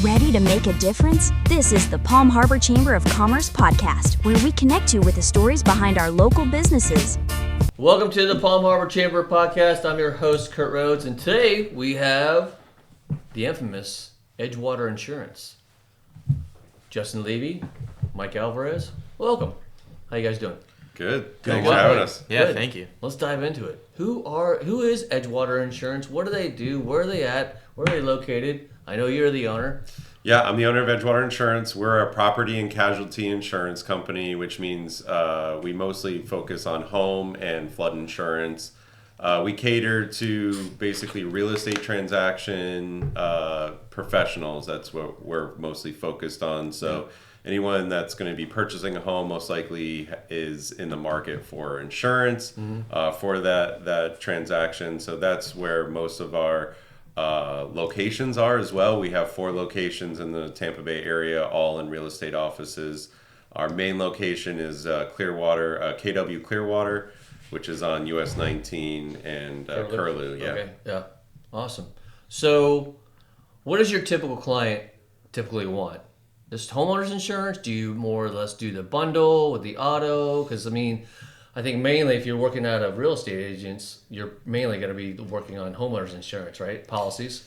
Ready to make a difference? This is the Palm Harbor Chamber of Commerce podcast, where we connect you with the stories behind our local businesses. Welcome to the Palm Harbor Chamber podcast. I'm your host, Kert Rhodes, and today we have the infamous Edgewater Insurance. Justin Levey, Mike Alvarez, welcome. How you guys doing? Good. Thanks for having us. Yeah, Good. thank you. Let's dive into it. Who is Edgewater Insurance? What do they do? Where are they at? Where are they located? I know you're the owner. Yeah, I'm the owner of Edgewater Insurance. We're a property and casualty insurance company, which means we mostly focus on home and flood insurance. We cater to basically real estate transaction professionals. That's what we're mostly focused on. So anyone that's going to be purchasing a home most likely is in the market for insurance for that transaction. So that's where most of our locations are as well. We have 4 locations in the Tampa Bay area, all in real estate offices. Our main location is Clearwater, KW Clearwater, which is on US 19 and Curlew. Yeah. Okay. Yeah. Awesome. So, what does your typical client typically want? Just homeowners insurance? Do you more or less do the bundle with the auto? Because I think mainly if you're working out of real estate agents, you're mainly going to be working on homeowners insurance, right? Policies.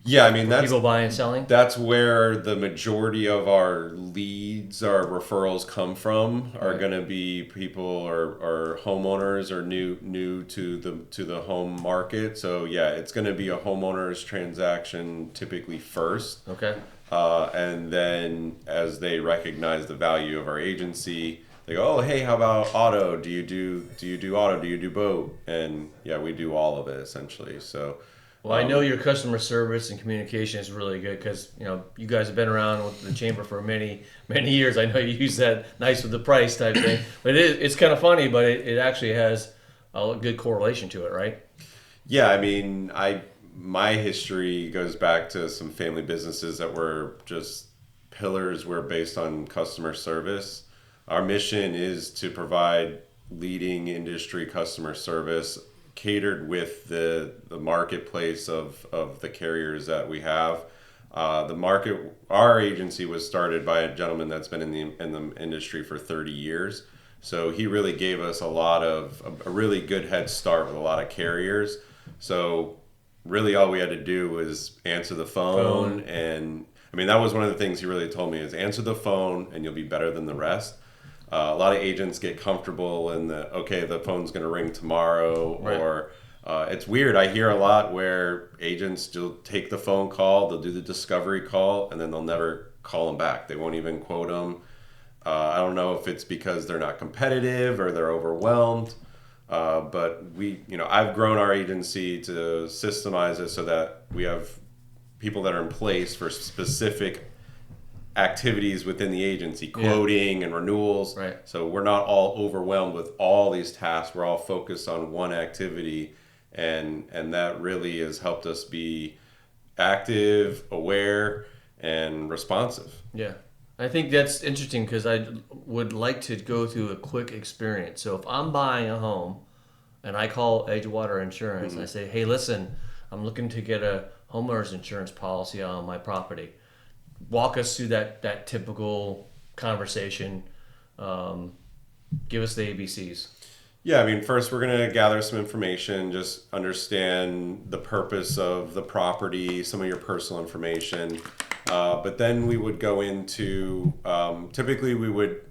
Yeah, I mean that's people buying and selling. That's where the majority of our leads, our referrals come from. Are going to be people or homeowners or new to the home market. So yeah, it's going to be a homeowners transaction typically first. Okay. And then as they recognize the value of our agency, they go, oh, hey, how about auto? Do you do auto? Do you do boat? And yeah, we do all of it essentially. So. Well, I know your customer service and communication is really good because you guys have been around with the chamber for many years. I know you use that nice with the price type thing, but it's kind of funny, but it actually has a good correlation to it, right? Yeah, I mean, my history goes back to some family businesses that were just pillars were based on customer service. Our mission is to provide leading industry customer service catered with the marketplace of the carriers that we have. Our agency was started by a gentleman that's been in the industry for 30 years. So he really gave us a really good head start with a lot of carriers. So really all we had to do was answer the phone. And I mean, that was one of the things he really told me is answer the phone and you'll be better than the rest. A lot of agents get comfortable in the phone's going to ring tomorrow, right. Or it's weird. I hear a lot where agents will take the phone call, they'll do the discovery call, and then they'll never call them back. They won't even quote them. I don't know if it's because they're not competitive or they're overwhelmed, but I've grown our agency to systemize it so that we have people that are in place for specific activities within the agency, quoting and renewals. Right. So we're not all overwhelmed with all these tasks. We're all focused on one activity, and that really has helped us be active, aware, and responsive. Yeah. I think that's interesting because I would like to go through a quick experience. So if I'm buying a home and I call Edgewater Insurance and I say, hey, listen, I'm looking to get a homeowner's insurance policy on my property. Walk us through that typical conversation. Give us the ABCs. Yeah, I mean, first we're going to gather some information, just understand the purpose of the property, some of your personal information. But then we would go into, typically we would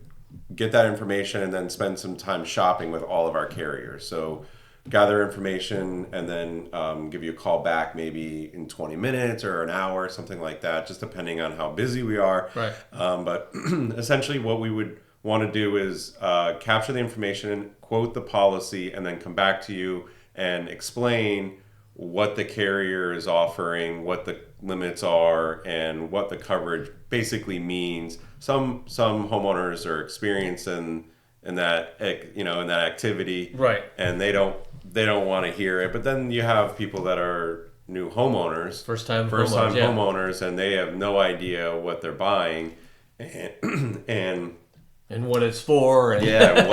get that information and then spend some time shopping with all of our carriers. So gather information and then give you a call back maybe in 20 minutes or an hour, something like that, just depending on how busy we are. Right. But essentially what we would want to do is capture the information, quote the policy, and then come back to you and explain what the carrier is offering, what the limits are, and what the coverage basically means. Some homeowners are experienced in that activity, right? And they don't want to hear it. But then you have people that are new homeowners, first time homeowners, and they have no idea what they're buying, and what it's for. And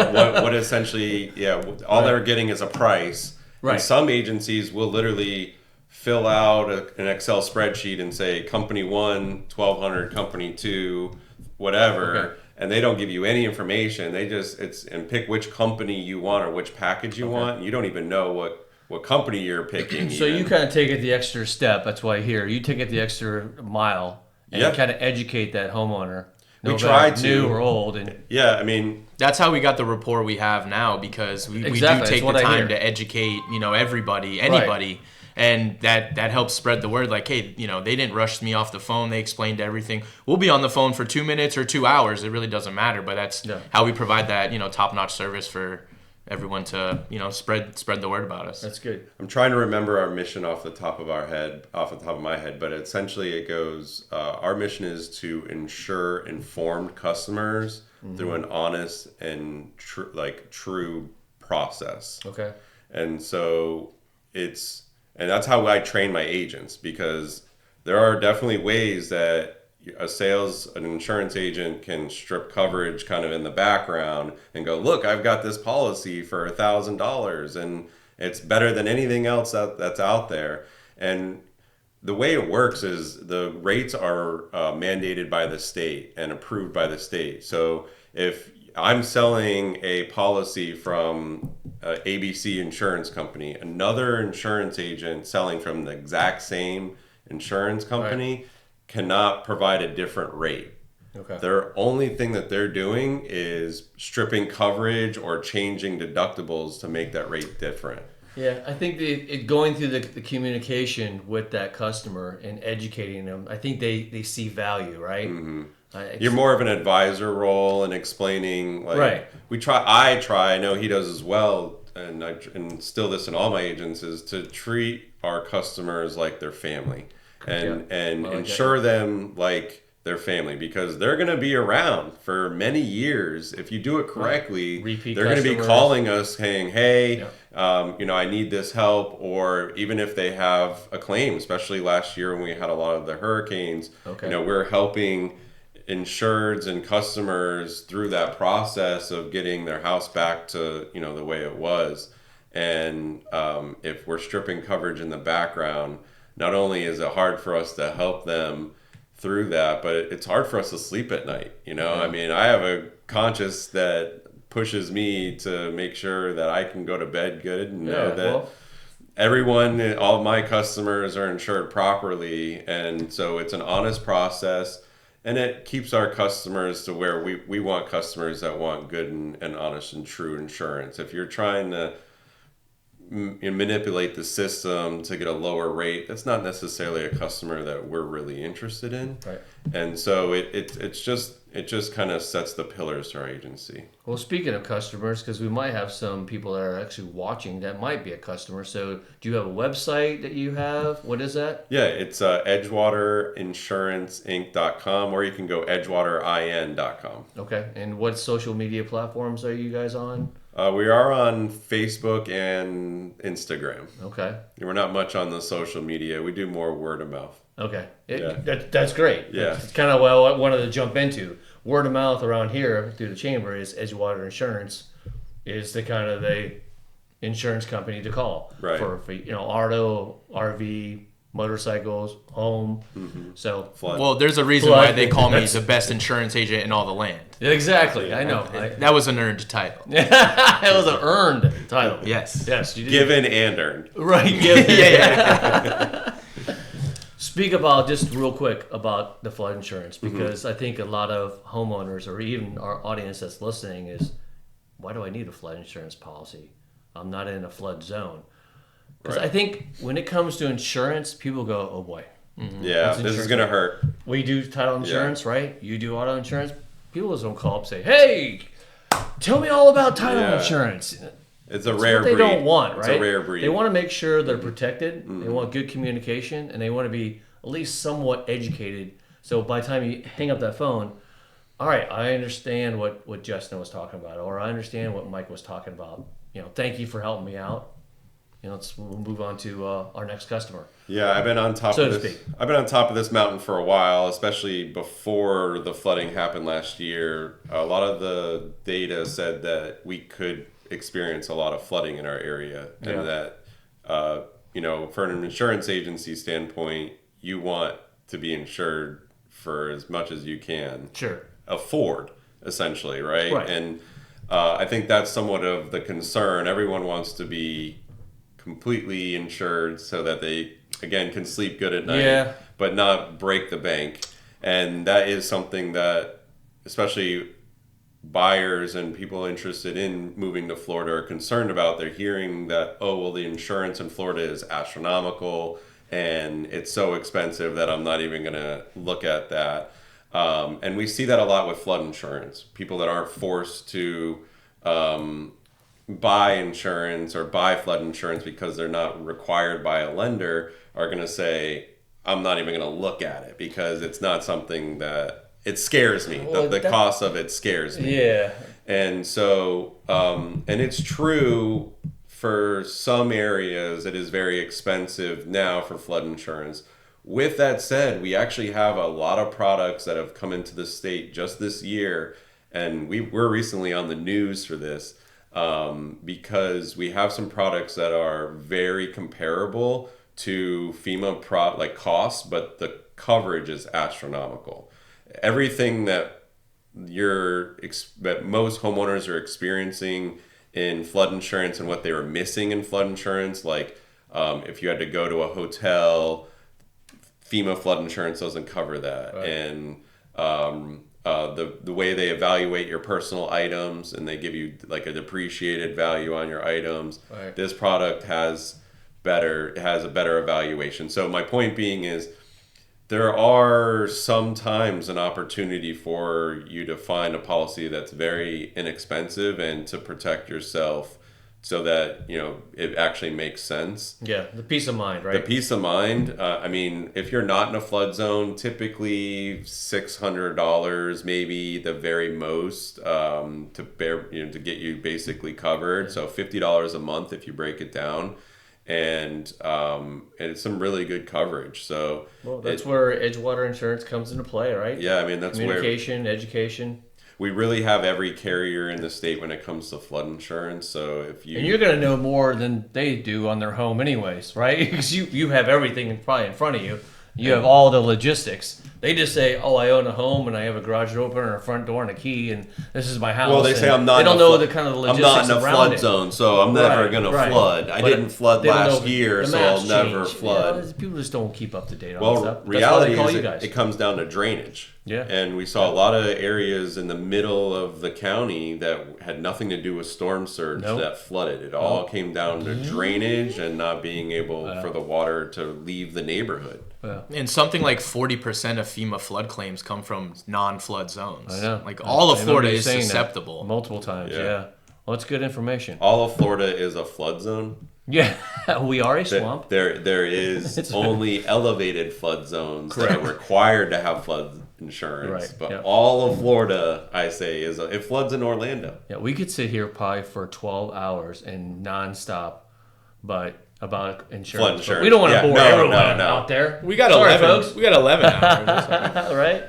what essentially, all right. They're getting is a price. Right. And some agencies will literally fill out an Excel spreadsheet and say company 1, 1200, company 2, whatever. Okay. And they don't give you any information. They just and pick which company you want or which package you want. You don't even know what company you're picking. So you kind of take it the extra step. That's why here you take it the extra mile and kind of educate that homeowner. We try to, new or old, and I mean, that's how we got the rapport we have now, because we do take the time to educate, everybody, anybody. Right. And that helps spread the word. Like, hey, they didn't rush me off the phone. They explained everything. We'll be on the phone for 2 minutes or 2 hours. It really doesn't matter. But that's how we provide that, top-notch service for everyone to, spread the word about us. That's good. I'm trying to remember our mission off the top of my head. But essentially it goes, our mission is to ensure informed customers through an honest and true process. Okay. And so and that's how I train my agents, because there are definitely ways that an insurance agent can strip coverage kind of in the background and go, look, I've got this policy for $1,000 and it's better than anything else that's out there. And the way it works is the rates are mandated by the state and approved by the state. So if I'm selling a policy from ABC insurance company, another insurance agent selling from the exact same insurance company cannot provide a different rate. Okay. Their only thing that they're doing is stripping coverage or changing deductibles to make that rate different. Yeah, I think going through the communication with that customer and educating them, I think they see value, right? Mm-hmm. You're more of an advisor role and explaining, like, I know he does as well, and I instill this in all my agents, is to treat our customers like their family and ensure them like their family, because they're going to be around for many years. If you do it correctly, they're going to be calling us saying, hey, I need this help. Or even if they have a claim, especially last year when we had a lot of the hurricanes, we're helping insureds and customers through that process of getting their house back to the way it was. And if we're stripping coverage in the background, not only is it hard for us to help them through that, but it's hard for us to sleep at night. I mean, I have a conscience that pushes me to make sure that I can go to bed good and know that everyone, all my customers are insured properly. And so it's an honest process. And it keeps our customers to where we want customers that want good and honest and true insurance. If you're trying to manipulate the system to get a lower rate, that's not necessarily a customer that we're really interested in. Right. And so it just kind of sets the pillars to our agency. Well, speaking of customers, because we might have some people that are actually watching that might be a customer. So do you have a website that you have? What is that? Yeah, it's edgewaterinsurancinc.com, or you can go edgewaterin.com. Okay. And what social media platforms are you guys on? We are on Facebook and Instagram. Okay. We're not much on the social media. We do more word of mouth. Okay. That's great. Yeah. It's kind of what I wanted to jump into. Word of mouth around here through the chamber is Edgewater Insurance is the insurance company to call. Right. For auto, RV, motorcycles, home. Mm-hmm. So flood. Well, there's a reason why they call me the best insurance agent in all the land. Exactly, I know. That was an earned title. It was an earned title. Yes. You did. Given and earned. Right. Given. Yeah. Speak about just real quick about the flood insurance, because I think a lot of homeowners, or even our audience that's listening, is, why do I need a flood insurance policy? I'm not in a flood zone. Because I think when it comes to insurance, people go, oh boy. Mm-hmm. Yeah, this is going to hurt. We do title insurance, right? You do auto insurance. People just don't call up and say, hey, tell me all about title insurance. It's a rare breed. They don't want, right? It's a rare breed. They want to make sure they're protected. Mm-hmm. They want good communication, and they want to be at least somewhat educated. So by the time you hang up that phone, all right, I understand what Justin was talking about, or I understand what Mike was talking about. Thank you for helping me out. We'll move on to our next customer. Yeah, I've been on top of this. I've been on top of this mountain for a while, especially before the flooding happened last year. A lot of the data said that we could experience a lot of flooding in our area, and that for an insurance agency standpoint, you want to be insured for as much as you can afford, essentially, right? And I think that's somewhat of the concern. Everyone wants to be completely insured so that they, again, can sleep good at night, but not break the bank. And that is something that, especially buyers and people interested in moving to Florida are concerned about. They're hearing that, the insurance in Florida is astronomical and it's so expensive that I'm not even going to look at that. And we see that a lot with flood insurance. People that aren't forced to buy insurance or buy flood insurance because they're not required by a lender are going to say, I'm not even going to look at it because it's not something that it scares me. The cost of it scares me. Yeah. And so, and it's true for some areas, it is very expensive now for flood insurance. With that said, we actually have a lot of products that have come into the state just this year. And we're recently on the news for this because we have some products that are very comparable to FEMA costs, but the coverage is astronomical. Everything that most homeowners are experiencing in flood insurance and what they were missing in flood insurance, like if you had to go to a hotel, FEMA flood insurance doesn't cover that. Right. And the way they evaluate your personal items and they give you like a depreciated value on your items, right. This product has a better evaluation. So my point being is, there are sometimes an opportunity for you to find a policy that's very inexpensive and to protect yourself so that, it actually makes sense. Yeah, the peace of mind, right? The peace of mind. If you're not in a flood zone, typically $600, maybe the very most, to get you basically covered. Yeah. So $50 a month if you break it down. And it's some really good coverage. So that's where Edgewater Insurance comes into play, right? Yeah, that's communication, education. We really have every carrier in the state when it comes to flood insurance. So and you're going to know more than they do on their home, anyways, right? Because you have everything probably in front of you. You have all the logistics. They just say, I own a home and I have a garage opener and a front door and a key and this is my house. Well, they say I'm not. They don't know the kind of logistics around it. I'm not in a flood zone, so I'm never going to flood. I didn't flood last year, so I'll never flood. Yeah, people just don't keep up to date on stuff. Well, reality is it comes down to drainage. Yeah. And we saw a lot of areas in the middle of the county that had nothing to do with storm surge that flooded. It all came down to drainage and not being able for the water to leave the neighborhood. Yeah. And something like 40% of FEMA flood claims come from non-flood zones. I know. Like all of Florida is susceptible. Multiple times, yeah. Well, that's good information. All of Florida is a flood zone. Yeah, we are a swamp. There is only elevated flood zones that are required to have flood insurance. Right. But all of Florida, I say, it floods in Orlando. Yeah, we could sit here probably for 12 hours and nonstop, about insurance. Flood insurance. We don't want to bore everyone out there. We got 11, folks. We got 11 hours. Right.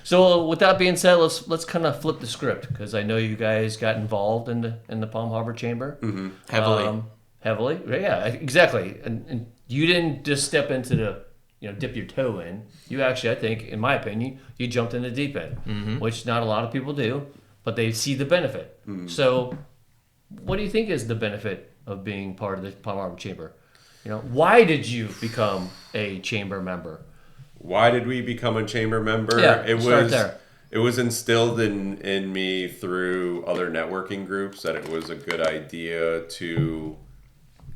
So with that being said, let's kind of flip the script because I know you guys got involved in the Palm Harbor Chamber. Mm-hmm. Heavily, yeah, exactly. And you didn't just step into the, dip your toe in. You actually, I think, in my opinion, you jumped in the deep end, which not a lot of people do, but they see the benefit. Mm-hmm. So, what do you think is the benefit of being part of the Palm Harbor Chamber? Why did you become a chamber member? Why did we become a chamber member? Yeah, start there. It was instilled in me through other networking groups that it was a good idea to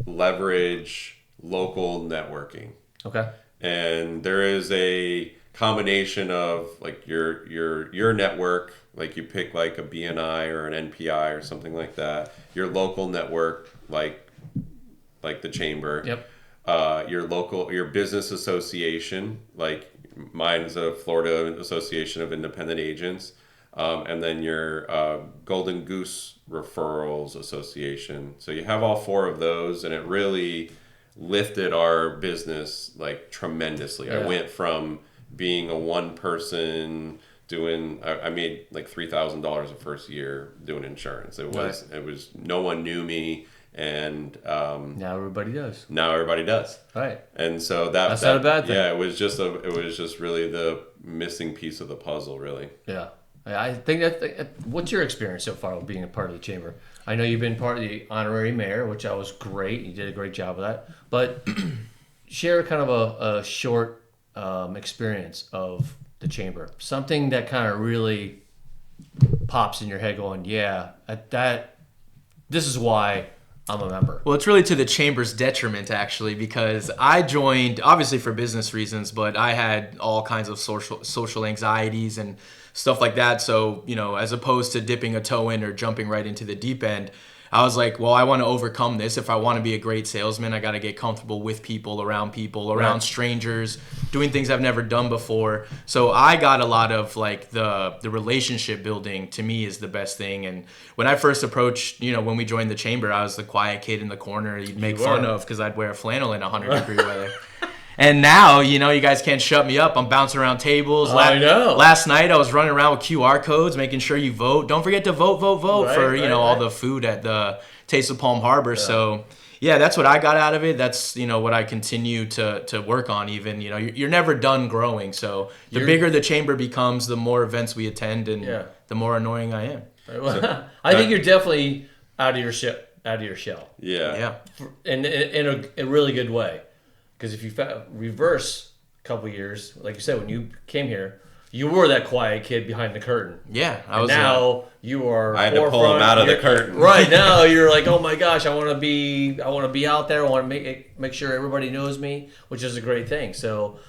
leverage local networking. Okay. And there is a combination of like your network, like you pick like a BNI or an NPI or something like that. Your local network, like the chamber. Yep. Your business association, like mine is a Florida Association of Independent Agents. And then your Golden Goose Referrals Association. So you have all four of those, and it really lifted our business like tremendously. Yeah. I went from being a one person I made like $3,000 the first year doing insurance. It was no one knew me, And now everybody does. Right. And so that's not a bad thing. Yeah, it was just really the missing piece of the puzzle, really. Yeah. I think what's your experience so far with being a part of the chamber? I know you've been part of the honorary mayor, which I was great. You did a great job of that. But share kind of a short experience of the chamber. Something that kind of really pops in your head going, yeah, this is why I'm a member. Well, it's really to the chamber's detriment, actually, because I joined, obviously for business reasons, but I had all kinds of social anxieties and stuff like that. So, as opposed to dipping a toe in or jumping right into the deep end, I was like, well, I want to overcome this. If I want to be a great salesman, I got to get comfortable with people, around strangers, doing things I've never done before. So I got a lot of like the relationship building to me is the best thing. And when I first approached, when we joined the chamber, I was the quiet kid in the corner you'd make fun of because I'd wear a flannel in 100-degree weather. And now, you guys can't shut me up. I'm bouncing around tables. I know. Last night, I was running around with QR codes, making sure you vote. Don't forget to vote for, all the food at the Taste of Palm Harbor. Yeah. So, yeah, that's what I got out of it. That's, what I continue to work on even. You're never done growing. So the bigger the chamber becomes, the more events we attend and the more annoying I am. I think you're definitely out of your shell. Yeah. In a really good way. Because if you reverse a couple years, like you said, when you came here, you were that quiet kid behind the curtain. Yeah, Now you are. I had to pull him out of the curtain. Right now, you're like, oh my gosh, I want to be out there. I want to make sure everybody knows me, which is a great thing. So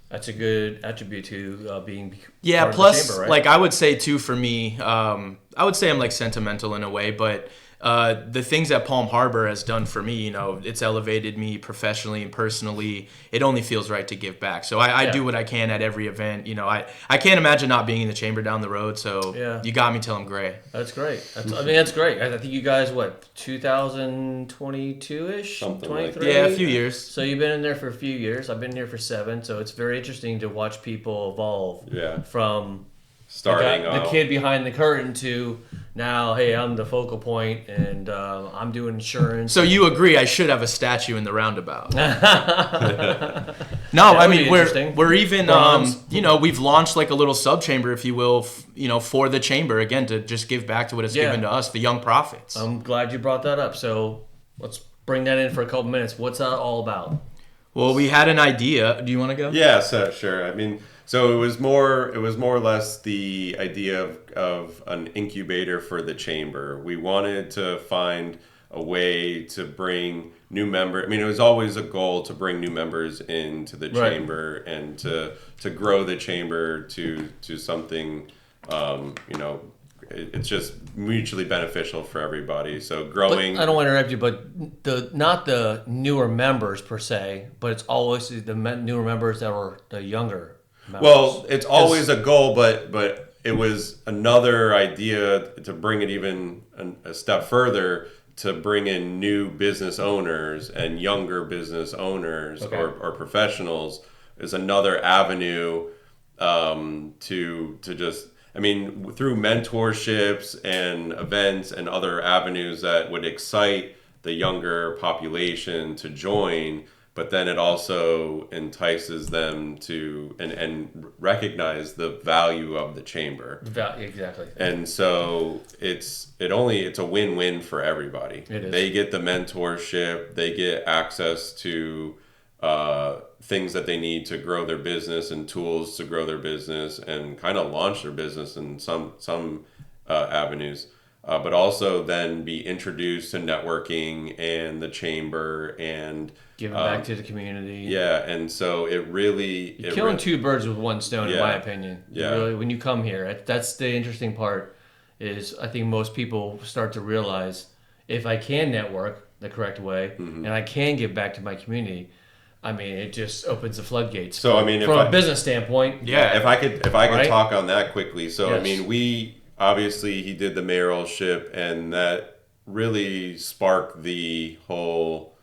that's a good attribute to being. Yeah. Part Plus, of the chamber, right? like I would say too, for me, I would say I'm like sentimental in a way, but. The things that Palm Harbor has done for me, it's elevated me professionally and personally. It only feels right to give back. So I do what I can at every event. I can't imagine not being in the chamber down the road. So you got me till I'm gray. That's great. That's great. I think you guys, 2022-ish? Something 23? like that. Yeah, a few years. So you've been in there for a few years. I've been here for 7. So it's very interesting to watch people evolve from starting the kid behind the curtain to now, hey, I'm the focal point and I'm doing insurance. So you agree I should have a statue in the roundabout? No, I mean we're even we've launched like a little sub chamber, if you will, for the chamber again to just give back to what it's given to us, the young prophets. I'm glad you brought that up. So let's bring that in for a couple minutes. What's that all about? Well, we had an idea. Do you want to go? Yeah, so sure. I mean. So it was more or less the idea of an incubator for the chamber. We wanted to find a way to bring new members. I mean, it was always a goal to bring new members into the chamber and to grow the chamber to something, it's just mutually beneficial for everybody. So growing. But I don't want to interrupt you, but not the newer members per se, but it's always the newer members that were the younger. Well, it's always a goal, but it was another idea to bring it even a step further, to bring in new business owners and younger business owners or professionals is another avenue to just, I mean, through mentorships and events and other avenues that would excite the younger population to join. But then it also entices them to and recognize the value of the chamber. Exactly. And so it's a win-win for everybody. It is. They get the mentorship, they get access to things that they need to grow their business and tools to grow their business and kind of launch their business in some avenues. But also then be introduced to networking and the chamber and giving back to the community. Yeah, and so you're killing two birds with one stone, in my opinion. Yeah. Really, when you come here, that's the interesting part. Is I think most people start to realize if I can network the correct way and I can give back to my community, I mean, it just opens the floodgates. So I mean, from a business standpoint, if I could talk on that quickly. So yes. I mean, obviously he did the mayoralship, and that really sparked the whole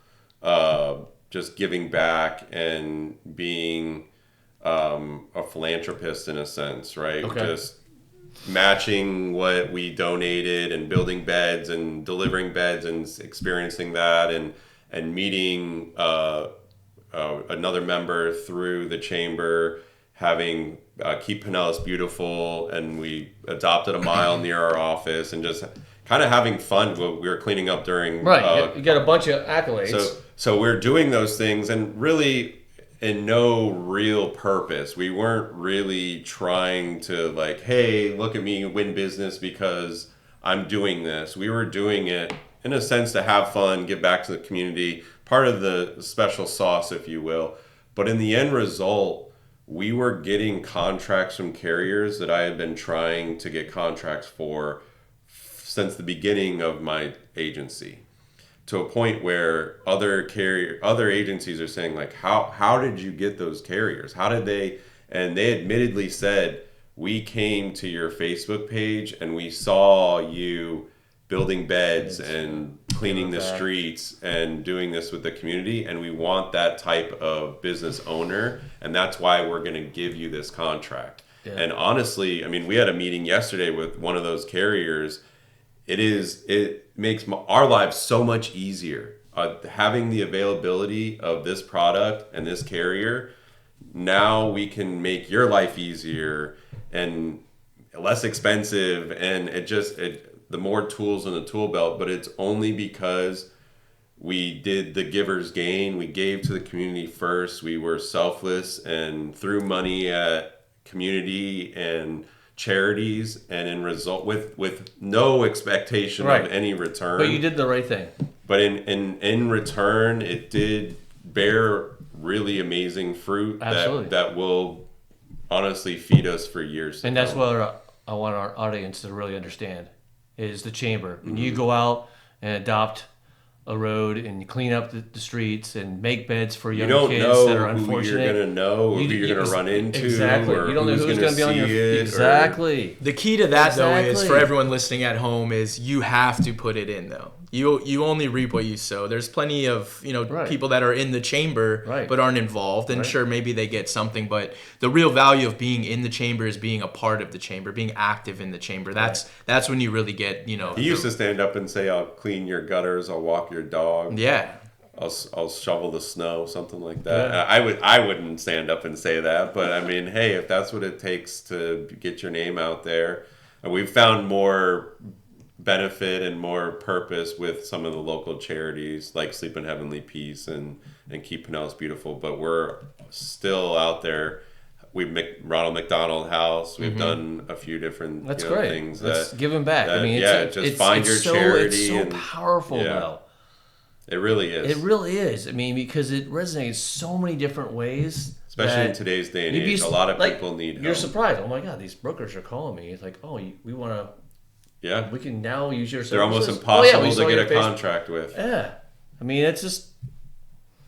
just giving back and being a philanthropist in a sense, right? Okay. Just matching what we donated and building beds and delivering beds and experiencing that and meeting another member through the chamber, having Keep Pinellas Beautiful, and we adopted a mile near our office, and just kind of having fun. We were cleaning up during... Right, you got a bunch of accolades. So we're doing those things, and really in no real purpose. We weren't really trying to like, hey, look at me win business because I'm doing this. We were doing it in a sense to have fun, give back to the community, part of the special sauce, if you will. But in the end result, we were getting contracts from carriers that I had been trying to get contracts for since the beginning of my agency, to a point where other agencies are saying, like, how did you get those carriers? How did they? And they admittedly said, we came to your Facebook page and we saw you building beds and cleaning the streets and doing this with the community, and we want that type of business owner, and that's why we're going to give you this contract. Yeah. And honestly, I mean, we had a meeting yesterday with one of those carriers. It makes our lives so much easier. Having the availability of this product and this carrier, now we can make your life easier and less expensive, and the more tools in the tool belt. But it's only because we did the giver's gain. We gave to the community first. We were selfless and threw money at community and charities, and in result with no expectation of any return. But you did the right thing. But in return, it did bear really amazing fruit that will honestly feed us for years. And that's what I want our audience to really understand is the chamber. When you go out and adopt a road and clean up the streets and make beds for young kids that are unfortunate. You don't know who you're going to know or who you're going to run into. Exactly. Or you don't know who's going to be on your... Exactly. The key to that, though, is for everyone listening at home is you have to put it in, though. You only reap what you sow. There's plenty of people that are in the chamber but aren't involved, and sure, maybe they get something, but the real value of being in the chamber is being a part of the chamber, being active in the chamber. That's when you really get He used to stand up and say, "I'll clean your gutters, I'll walk your dog." Yeah. I'll shovel the snow, something like that. Yeah. I wouldn't stand up and say that, but I mean, hey, if that's what it takes to get your name out there, and we've found more benefit and more purpose with some of the local charities like Sleep in Heavenly Peace and Keep Pinellas Beautiful, but we're still out there. We've Ronald McDonald House. We've done a few different things. That's giving back. I mean, find your charity. It's so powerful, though. It really is. It really is. I mean, because it resonates so many different ways. Especially in today's day and age, a lot of people need help. You're surprised. Oh my God, these brokers are calling me. It's like, oh, we want to. Yeah. We can now use your services. They're almost impossible to get a contract with. Yeah. I mean, it's just...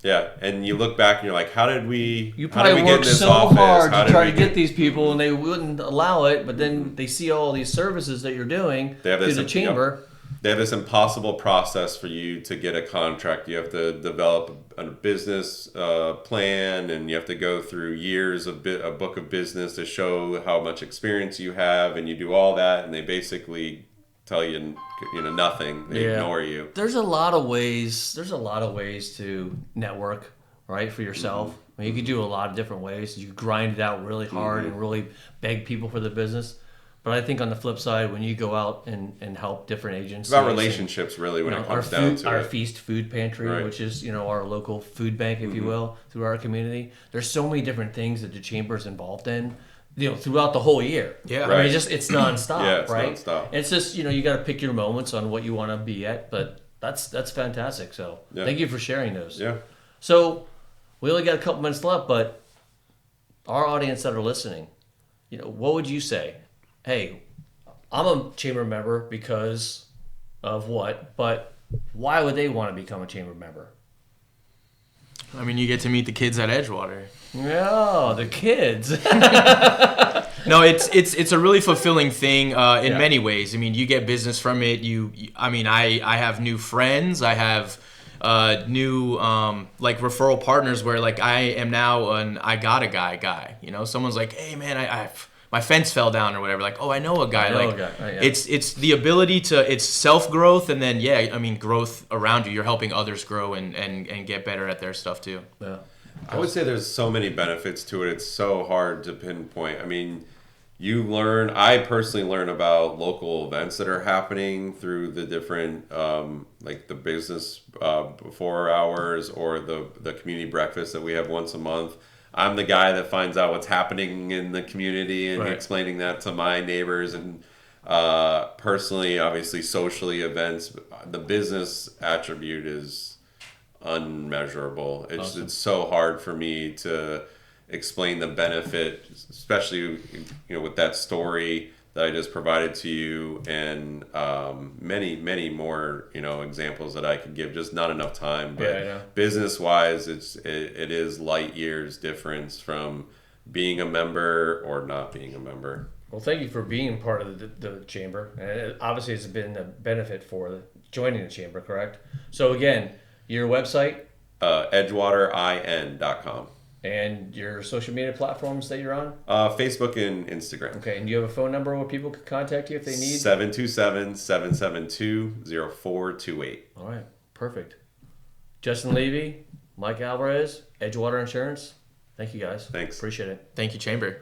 Yeah, and you look back and you're like, how did we worked so hard to try to get these people, and they wouldn't allow it, but then they see all these services that you're doing through the chamber. They have this impossible process for you to get a contract. You have to develop a business plan, and you have to go through years of a book of business to show how much experience you have, and you do all that, and they basically tell you nothing. They ignore you. There's a lot of ways to network, right, for yourself. I mean, you could do a lot of different ways. You grind it out really hard and really beg people for the business. But I think on the flip side, when you go out and help different agencies, it's about relationships, really, when it comes down to it. Our Feast Food Pantry, which is our local food bank, if you will, through our community. There's so many different things that the chamber is involved in, throughout the whole year. Yeah, I mean, it's nonstop. Yeah, it's right? nonstop. It's just you got to pick your moments on what you want to be at, but that's fantastic. So thank you for sharing those. Yeah. So we only got a couple minutes left, but our audience that are listening, what would you say? Hey, I'm a chamber member because of what, but why would they want to become a chamber member? I mean, you get to meet the kids at Edgewater. Yeah, the kids. No, it's a really fulfilling thing in many ways. I mean, you get business from it. I have new friends. I have new referral partners where I am now an I got a guy. Someone's like, hey man, my fence fell down or whatever. Like, oh, I know a guy. Yeah. It's the ability to, it's self-growth, and then, growth around you. You're helping others grow and get better at their stuff too. Yeah. I would say there's so many benefits to it. It's so hard to pinpoint. I mean, I personally learn about local events that are happening through the different, like the business before hours or the community breakfast that we have once a month. I'm the guy that finds out what's happening in the community and explaining that to my neighbors. And personally, obviously, socially, events, the business attribute is unmeasurable. It's so hard for me to explain the benefit, especially with that story that I just provided to you, and many more examples that I could give. Just not enough time. But business wise, it is light years difference from being a member or not being a member. Well, thank you for being part of the chamber, and obviously it's been a benefit for joining the chamber. Correct. So again, your website, edgewaterin.com. And your social media platforms that you're on? Facebook and Instagram. Okay, and do you have a phone number where people could contact you if they need? 727-772-0428. All right, perfect. Justin Levey, Mike Alvarez, Edgewater Insurance. Thank you, guys. Thanks. Appreciate it. Thank you, Chamber.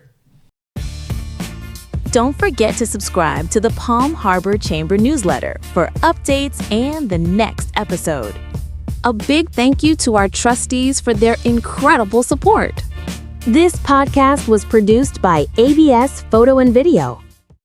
Don't forget to subscribe to the Palm Harbor Chamber newsletter for updates and the next episode. A big thank you to our trustees for their incredible support. This podcast was produced by ABS Photo and Video.